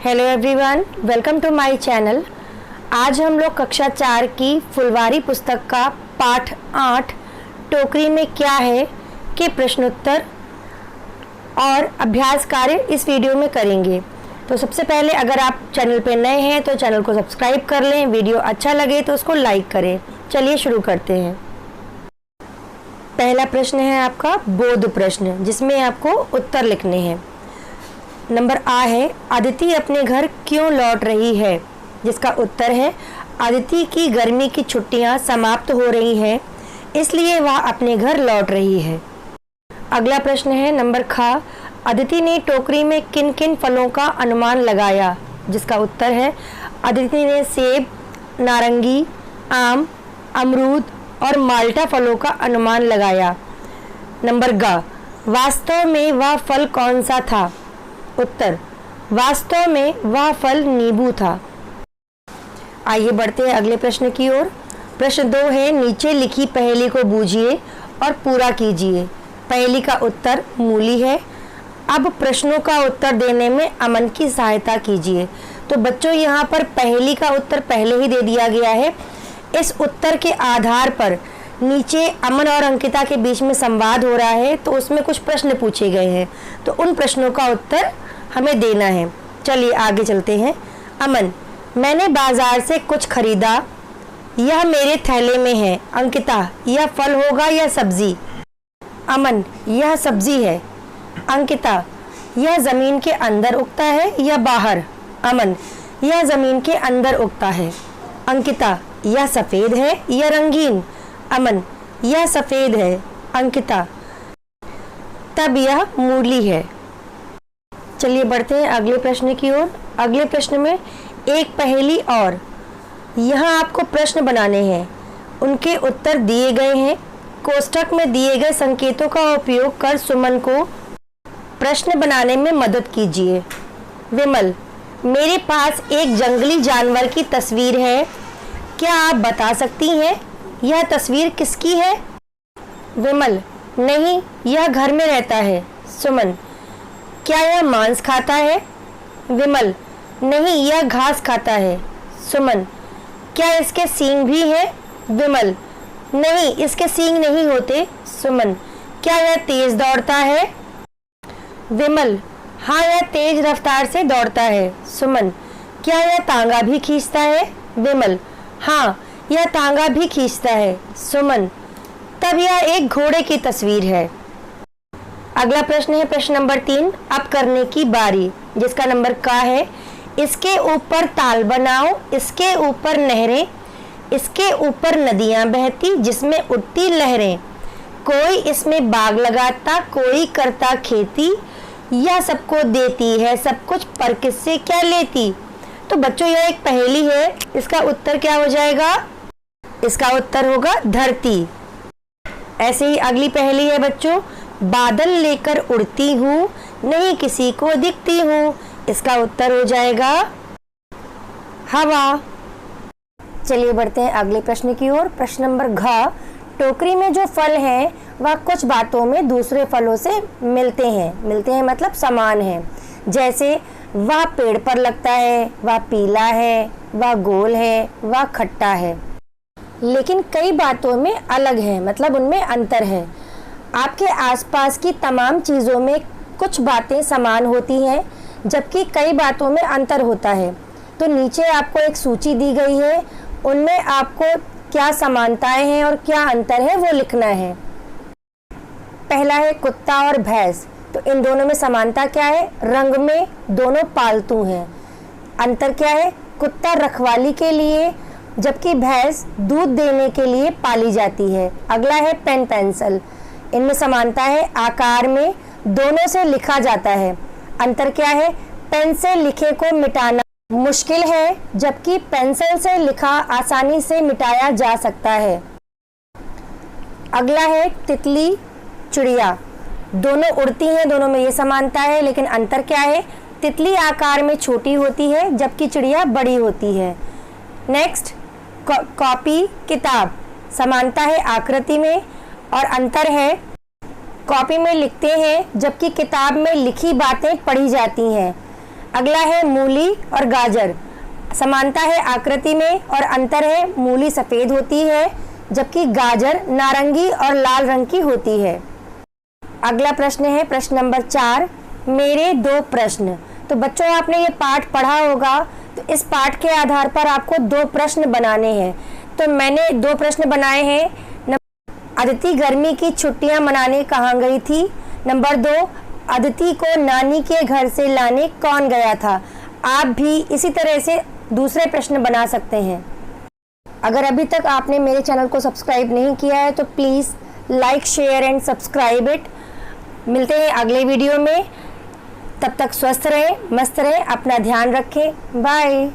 Hello everyone, welcome to my channel. आज हम लोग कक्षा 4 की फुलवारी पुस्तक का पाठ 8 टोकरी में क्या है के प्रश्नोत्तर और अभ्यास कार्य इस वीडियो में करेंगे। तो सबसे पहले अगर आप चैनल पे नए हैं तो चैनल को सब्सक्राइब कर लें, वीडियो अच्छा लगे तो उसको लाइक करें। चलिए शुरू करते हैं। पहला प्रश्न है आपका बोध प्रश्न, जिसमें आपको उत्तर लिखने हैं। नंबर आ है, अदिति अपने घर क्यों लौट रही है? जिसका उत्तर है, अदिति की गर्मी की छुट्टियां समाप्त हो रही हैं, इसलिए वह अपने घर लौट रही है। अगला प्रश्न है नंबर ख, अदिति ने टोकरी में किन किन फलों का अनुमान लगाया? जिसका उत्तर है, अदिति ने सेब, नारंगी, आम, अमरूद और माल्टा फलों का अनुमान लगाया। नंबर ग, वास्तव में वह फल कौन सा था? उत्तर, वास्तव में वह फल नींबू था। आइए बढ़ते हैं अगले प्रश्न की ओर। प्रश्न 2 है, नीचे लिखी पहेली को बूझिए और पूरा कीजिए। पहेली का उत्तर मूली है। अब प्रश्नों का उत्तर देने में अमन की सहायता कीजिए। तो बच्चों, यहाँ पर पहेली का उत्तर पहले ही दे दिया गया है। इस उत्तर के आधार पर नीचे अमन और अंकिता के बीच में संवाद हो रहा है, तो उसमें कुछ प्रश्न पूछे गए हैं, तो उन प्रश्नों का उत्तर हमें देना है। चलिए आगे चलते हैं। अमन, मैंने बाजार से कुछ खरीदा, यह मेरे थैले में है। अंकिता, यह फल होगा या सब्जी? अमन, यह सब्जी है। अंकिता, यह जमीन के अंदर उगता है या बाहर? अमन, यह जमीन के अंदर उगता है। अंकिता, यह सफेद है या रंगीन? अमन, यह सफेद है। अंकिता, तब यह मूली है। चलिए बढ़ते हैं अगले प्रश्न की ओर। अगले प्रश्न में एक पहेली और, यहाँ आपको प्रश्न बनाने हैं, उनके उत्तर दिए गए हैं। कोष्ठक में दिए गए संकेतों का उपयोग कर सुमन को प्रश्न बनाने में मदद कीजिए। विमल, मेरे पास एक जंगली जानवर की तस्वीर है, क्या आप बता सकती हैं यह तस्वीर किसकी है? विमल, नहीं, यह घर में रहता है। सुमन, क्या यह मांस खाता है? विमल, नहीं, यह घास खाता है। सुमन, क्या इसके सींग भी हैं? विमल, नहीं, इसके सींग नहीं होते। सुमन, क्या यह तेज दौड़ता है? विमल, हाँ, यह तेज रफ्तार से दौड़ता है। सुमन, क्या यह तांगा भी खींचता है? विमल, हाँ, यह तांगा भी खींचता है। सुमन, तब यह एक घोड़े की तस्वीर है। अगला प्रश्न है प्रश्न नंबर 3, अब करने की बारी, जिसका नंबर का है, इसके ऊपर ताल बनाओ, इसके ऊपर नहरें, इसके ऊपर नदियां बहती जिसमें उठती लहरें, कोई इसमें बाग लगाता, कोई करता खेती, यह सबको देती है सब कुछ, पर किससे क्या लेती? तो बच्चों, यह एक पहेली है, इसका उत्तर क्या हो जाएगा? इसका उत्तर होगा धरती। ऐसे ही अगली पहेली है बच्चों, बादल लेकर उड़ती हूँ, नहीं किसी को दिखती हूँ, इसका उत्तर हो जाएगा हवा। चलिए बढ़ते हैं अगले प्रश्न की ओर। प्रश्न नंबर घ, टोकरी में जो फल हैं वह कुछ बातों में दूसरे फलों से मिलते हैं मतलब समान हैं। जैसे वह पेड़ पर लगता है, वह पीला है, वह गोल है, वह खट्टा है। लेकिन कई बातों में अलग है, मतलब उनमें अंतर है। आपके आसपास की तमाम चीज़ों में कुछ बातें समान होती हैं, जबकि कई बातों में अंतर होता है। तो नीचे आपको एक सूची दी गई है, उनमें आपको क्या समानताएं हैं और क्या अंतर है वो लिखना है। पहला है कुत्ता और भैंस। तो इन दोनों में समानता क्या है? रंग में दोनों पालतू हैं। अंतर क्या है? कुत्ता रखवाली के लिए, जबकि भैंस दूध देने के लिए पाली जाती है। अगला है पेन पेंसिल। इनमें समानता है आकार में, दोनों से लिखा जाता है। अंतर क्या है? पेन से लिखे को मिटाना मुश्किल है, जबकि पेंसिल से लिखा आसानी से मिटाया जा सकता है। अगला है तितली चिड़िया। दोनों उड़ती हैं, दोनों में ये समानता है, लेकिन अंतर क्या है? तितली आकार में छोटी होती है, जबकि चिड़िया बड़ी होती है। नेक्स्ट, कॉपी किताब। समानता है आकृति में और अंतर है कॉपी में लिखते हैं, जबकि किताब में लिखी बातें पढ़ी जाती हैं। अगला है मूली और गाजर। समानता है आकृति में और अंतर है, मूली सफ़ेद होती है जबकि गाजर नारंगी और लाल रंग की होती है। अगला प्रश्न है प्रश्न नंबर 4, मेरे 2 प्रश्न। तो बच्चों आपने ये पाठ पढ़ा होगा, तो इस पाठ के आधार पर आपको 2 प्रश्न बनाने हैं। तो मैंने 2 प्रश्न बनाए हैं। अदिति गर्मी की छुट्टियां मनाने कहाँ गई थी? नंबर 2, अदिति को नानी के घर से लाने कौन गया था? आप भी इसी तरह से दूसरे प्रश्न बना सकते हैं। अगर अभी तक आपने मेरे चैनल को सब्सक्राइब नहीं किया है तो please like, share and subscribe it. मिलते हैं अगले वीडियो में। तब तक स्वस्थ रहें, मस्त रहें, अपना ध्यान रखें। बाय।